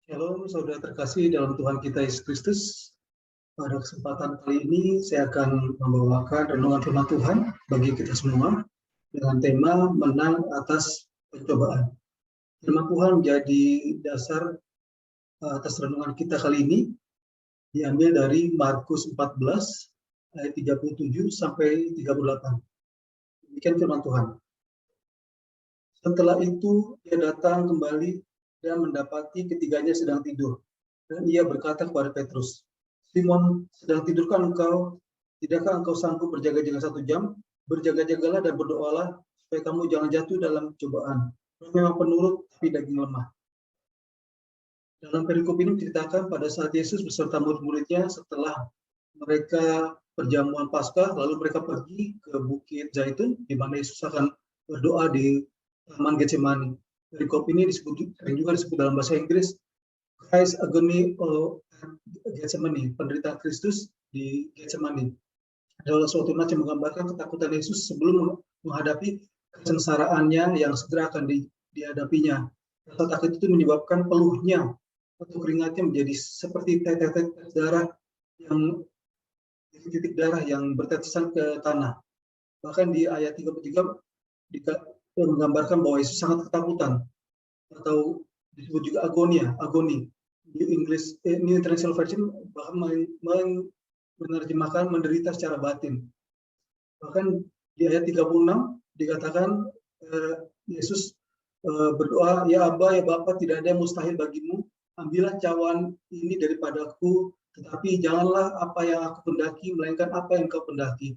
Shalom, saudara terkasih dalam Tuhan kita Yesus Kristus. Pada kesempatan kali ini, saya akan membawakan renungan firman Tuhan bagi kita semua dengan tema menang atas pencobaan. Firman Tuhan menjadi dasar atas renungan kita kali ini, diambil dari Markus 14 ayat 37 sampai 38. Demikian firman Tuhan. Setelah itu, ia datang kembali dan mendapati ketiganya sedang tidur. Dan ia berkata kepada Petrus, "Simon, sedang tidurkah engkau? Tidakkah engkau sanggup berjaga-jaga 1 jam? Berjaga-jagalah dan berdoalah, supaya kamu jangan jatuh dalam cobaan. Roh memang penurut, tapi daging lemah." Dalam perikop ini diceritakan pada saat Yesus beserta murid-muridnya setelah mereka perjamuan Paskah, lalu mereka pergi ke Bukit Zaitun, di mana Yesus akan berdoa di Taman Getsemani. Perikop ini sering juga disebut dalam bahasa Inggris Christ Agony at Getsemani, penderitaan Kristus di Getsemani. Adalah suatu nats yang menggambarkan ketakutan Yesus sebelum menghadapi kesengsaraannya yang segera akan dihadapinya. Rasa takut itu menyebabkan peluhnya atau keringatnya menjadi seperti tetes darah yang titik darah yang bertetesan ke tanah. Bahkan di ayat 33 menggambarkan bahwa Yesus sangat ketakutan, atau disebut juga agoni. New International Version bahkan menerjemahkan menderita secara batin. Bahkan di ayat 36 dikatakan Yesus berdoa, "Ya Aba, ya Bapa, tidak ada yang mustahil bagimu. Ambillah cawan ini daripadaku, tetapi janganlah apa yang aku kendaki, melainkan apa yang kau kendaki."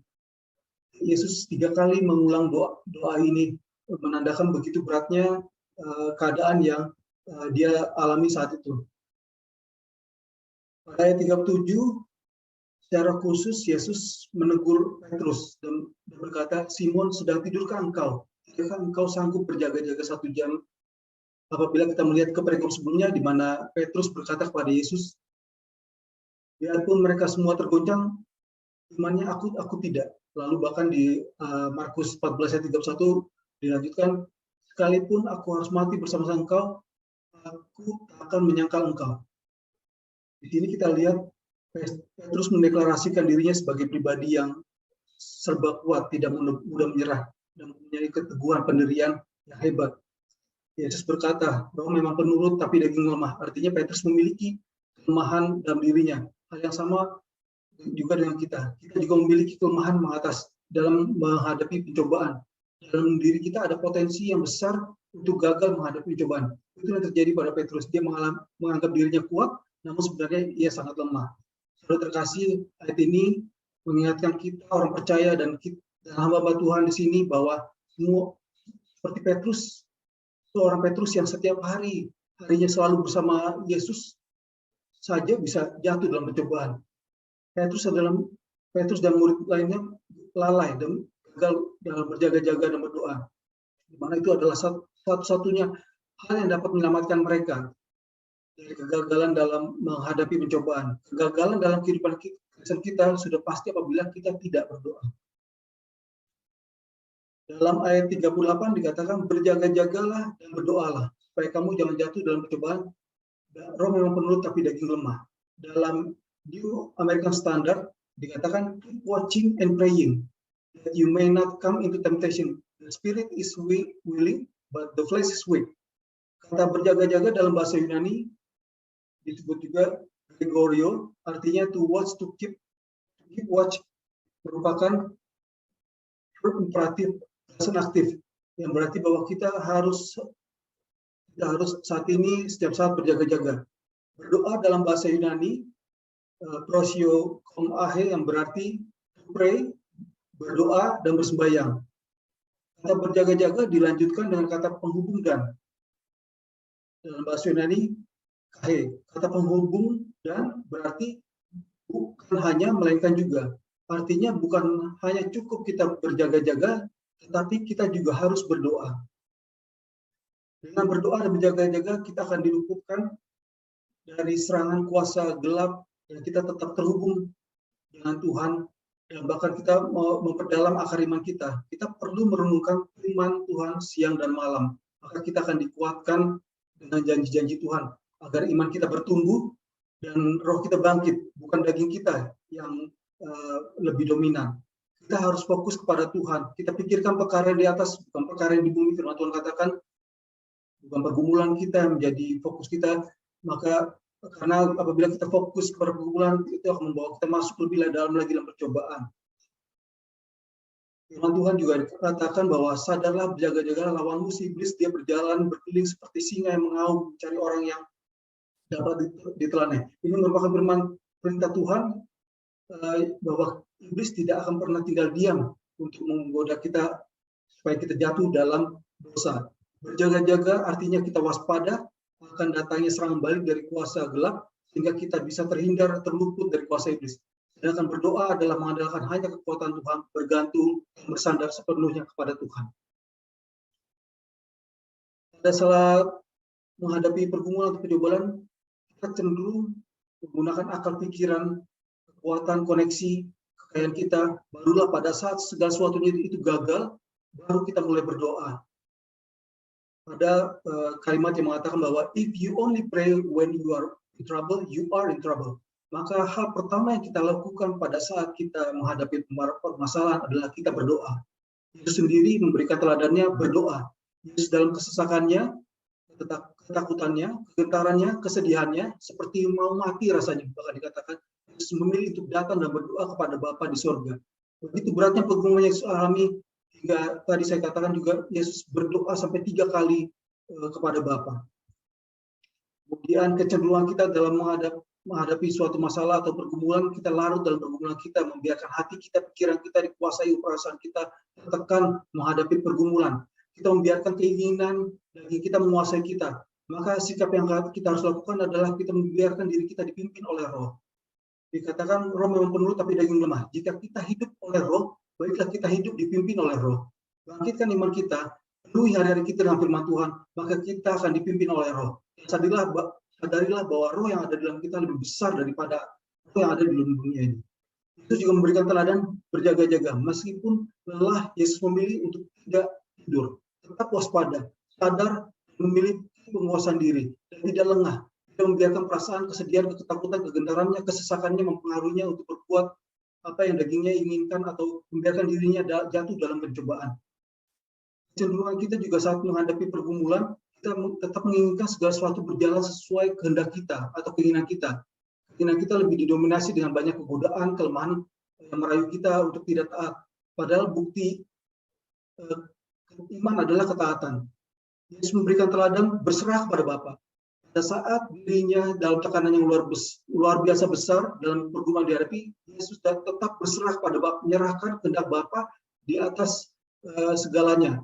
Yesus 3 kali mengulang doa ini, menandakan begitu beratnya keadaan yang dia alami saat itu. Pada ayat 37, secara khusus Yesus menegur Petrus dan berkata, "Simon, sedang tidurkah engkau? Tidakkah engkau sanggup berjaga-jaga 1 jam?" Apabila kita melihat ke perikop sebelumnya, di mana Petrus berkata kepada Yesus, "Biarpun mereka semua tergoncang, imannya aku tidak." Lalu bahkan di Markus 14 ayat 31 dilanjutkan, "Sekalipun aku harus mati bersama-sama engkau, aku akan menyangkal engkau." Di sini kita lihat Petrus mendeklarasikan dirinya sebagai pribadi yang serba kuat, tidak mudah menyerah, dan mempunyai keteguhan pendirian yang hebat. Yesus berkata, "Roh memang penurut, tapi daging lemah." Artinya Petrus memiliki kelemahan dalam dirinya. Hal yang sama juga dengan kita. Kita juga memiliki kelemahan dalam menghadapi pencobaan. Dalam diri kita ada potensi yang besar untuk gagal menghadapi pencobaan. Itu yang terjadi pada Petrus. Dia menganggap dirinya kuat, namun sebenarnya ia sangat lemah. Saudara terkasih, ayat ini mengingatkan kita orang percaya dan hamba-hamba Tuhan di sini bahwa semua seperti Petrus, seorang Petrus yang setiap harinya selalu bersama Yesus saja bisa jatuh dalam pencobaan. Petrus dan murid lainnya lalai dan gagal dalam berjaga-jaga dan berdoa. Di mana itu adalah satu-satunya hal yang dapat menyelamatkan mereka dari kegagalan dalam menghadapi pencobaan. Kegagalan dalam kehidupan kita sudah pasti apabila kita tidak berdoa. Dalam ayat 38 dikatakan, "Berjaga-jagalah dan berdoalah, supaya kamu jangan jatuh dalam pencobaan. Roh memang penurut, tapi daging lemah." Dalam New American Standard dikatakan, "Keep watching and praying, that you may not come into temptation. The spirit is willing, but the flesh is weak." Kata berjaga-jaga dalam bahasa Yunani disebut juga Gregorio, artinya to watch, to keep watch, merupakan verb imperatif, present aktif, yang berarti bahwa kita harus saat ini setiap saat berjaga-jaga. Berdoa dalam bahasa Yunani prosio kom ahe, yang berarti to pray, berdoa dan bersembahyang. Kata berjaga-jaga dilanjutkan dengan kata penghubung dan. Dalam bahasa Yunani kahe, kata penghubung dan berarti bukan hanya melainkan juga. Artinya bukan hanya cukup kita berjaga-jaga, tetapi kita juga harus berdoa. Dengan berdoa dan berjaga-jaga, kita akan diluputkan dari serangan kuasa gelap, dan kita tetap terhubung dengan Tuhan, dan bahkan kita memperdalam akar iman kita. Kita perlu merenungkan firman Tuhan siang dan malam, maka kita akan dikuatkan dengan janji-janji Tuhan. agar iman kita bertumbuh dan roh kita bangkit, bukan daging kita yang lebih dominan. Kita harus fokus kepada Tuhan. Kita pikirkan perkara di atas, bukan perkara yang di bumi. Firman Tuhan katakan, bukan pergumulan kita yang menjadi fokus kita. Maka karena apabila kita fokus kepada pergumulan, itu akan membawa kita masuk lebih dalam lagi dalam percobaan. Firman Tuhan juga dikatakan bahwa sadarlah, berjaga-jagalah, lawanmu si iblis, dia berjalan berkeliling seperti singa yang mengaum mencari orang yang dapat ditelannya. Ini merupakan perintah Tuhan bahwa iblis tidak akan pernah tinggal diam untuk menggoda kita supaya kita jatuh dalam dosa. Berjaga-jaga artinya kita waspada akan datangnya serangan balik dari kuasa gelap sehingga kita bisa terhindar, terluput dari kuasa iblis. Sedangkan berdoa adalah mengandalkan hanya kekuatan Tuhan, bergantung, bersandar sepenuhnya kepada Tuhan. Pada saat menghadapi pergumulan atau percobaan, kita cenderung menggunakan akal pikiran, kekuatan, koneksi, kekayaan kita. Barulah pada saat segala sesuatunya itu gagal, baru kita mulai berdoa. Ada kalimat yang mengatakan bahwa if you only pray when you are in trouble, you are in trouble. Maka hal pertama yang kita lakukan pada saat kita menghadapi permasalahan adalah kita berdoa. Yesus sendiri memberikan teladannya berdoa. Yesus dalam kesesakannya, ketakutannya, kegentarannya, kesedihannya, seperti mau mati rasanya, bahkan dikatakan Yesus memilih untuk datang dan berdoa kepada Bapa di surga. Begitu beratnya pergumulan yang Yesus alami, hingga tadi saya katakan juga Yesus berdoa sampai 3 kali kepada Bapa. Kemudian kecenderungan kita dalam menghadapi suatu masalah atau pergumulan, kita larut dalam pergumulan kita, membiarkan hati kita, pikiran kita dikuasai, perasaan kita tertekan menghadapi pergumulan. Kita membiarkan keinginan daging kita menguasai kita. Maka sikap yang kita harus lakukan adalah kita membiarkan diri kita dipimpin oleh roh. Dikatakan roh memang penurut tapi daging lemah. Jika kita hidup oleh roh, baiklah kita hidup dipimpin oleh roh. Bangkitkan iman kita, penuhi hari-hari kita dengan firman Tuhan, maka kita akan dipimpin oleh roh. Sadarilah bahwa roh yang ada di dalam kita lebih besar daripada roh yang ada di dalam dunia ini. Yesus juga memberikan teladan berjaga-jaga. Meskipun lelah, Yesus memilih untuk tidak tidur. Tetap waspada, sadar, memiliki penguasaan diri, dan tidak lengah. Tidak membiarkan perasaan, kesedihan, ketakutan, kegentarannya, kesesakannya mempengaruhinya untuk berbuat apa yang dagingnya inginkan atau membiarkan dirinya jatuh dalam pencobaan. Kecenderungan kita juga saat menghadapi pergumulan, kita tetap menginginkan segala sesuatu berjalan sesuai kehendak kita atau keinginan kita. Keinginan kita lebih didominasi dengan banyak kegodaan, kelemahan yang merayu kita untuk tidak taat. Padahal bukti iman adalah ketaatan. Yesus memberikan teladan berserah kepada Bapa. Pada saat dirinya dalam tekanan yang luar biasa besar dalam pergumulan dihadapi, Yesus tetap berserah kepada Bapa, menyerahkan kehendak Bapa di atas segalanya.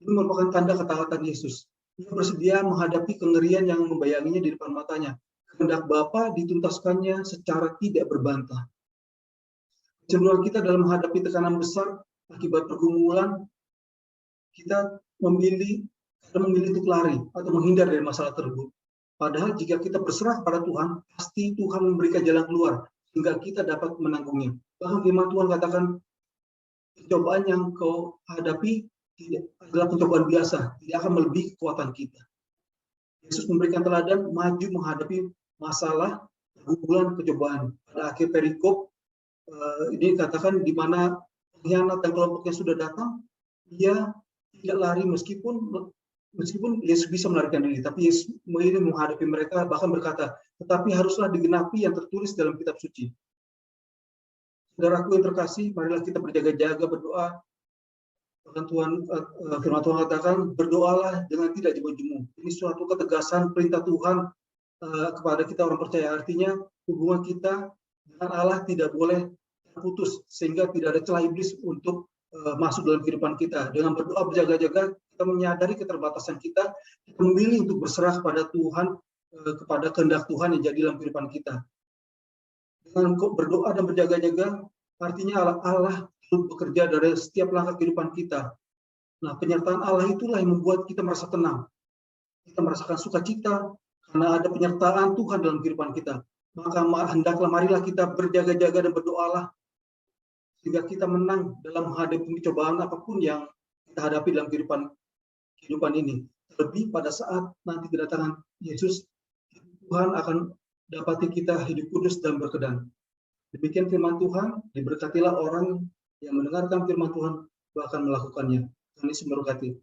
Ini merupakan tanda ketaatan Yesus. Ia bersedia menghadapi kengerian yang membayanginya di depan matanya. Kehendak Bapa dituntaskannya secara tidak berbantah. Kecenderungan kita dalam menghadapi tekanan besar akibat pergumulan, kita memilih untuk lari atau menghindar dari masalah tersebut. Padahal jika kita berserah pada Tuhan, pasti Tuhan memberikan jalan keluar sehingga kita dapat menanggungnya. Bahkan firman Tuhan katakan, pencobaan yang kau hadapi adalah pencobaan biasa, tidak akan melebihi kekuatan kita. Yesus memberikan teladan maju menghadapi masalah, pergumulan, pencobaan. Pada akhir perikop, ini dikatakan di mana pengkhianat dan kelompoknya sudah datang, ia tidak lari meskipun Yesus bisa melarikan diri, tapi Yesus memilih menghadapi mereka, bahkan berkata, tetapi haruslah digenapi yang tertulis dalam kitab suci. Saudaraku yang terkasih, marilah kita berjaga-jaga berdoa. Bahkan firman Tuhan katakan, berdoalah dengan tidak jemu-jemu. Ini suatu ketegasan perintah Tuhan kepada kita orang percaya. Artinya hubungan kita dengan Allah tidak boleh terputus, sehingga tidak ada celah iblis untuk masuk dalam kehidupan kita. Dengan berdoa berjaga-jaga, kita menyadari keterbatasan kita, kita memilih untuk berserah kepada Tuhan, kepada kehendak Tuhan yang jadi dalam kehidupan kita. Dengan berdoa dan berjaga-jaga, artinya Allah bekerja dari setiap langkah kehidupan kita. Nah, penyertaan Allah itulah yang membuat kita merasa tenang. Kita merasakan sukacita karena ada penyertaan Tuhan dalam kehidupan kita. Maka hendaklah marilah kita berjaga-jaga dan berdoalah sehingga kita menang dalam menghadapi pencobaan apapun yang kita hadapi dalam kehidupan ini. Terlebih pada saat nanti kedatangan Yesus Tuhan akan dapati kita hidup kudus dan berkenan. Demikian firman Tuhan, diberkatilah orang yang mendengarkan firman Tuhan bahkan melakukannya. Tuhan Yesus memberkati.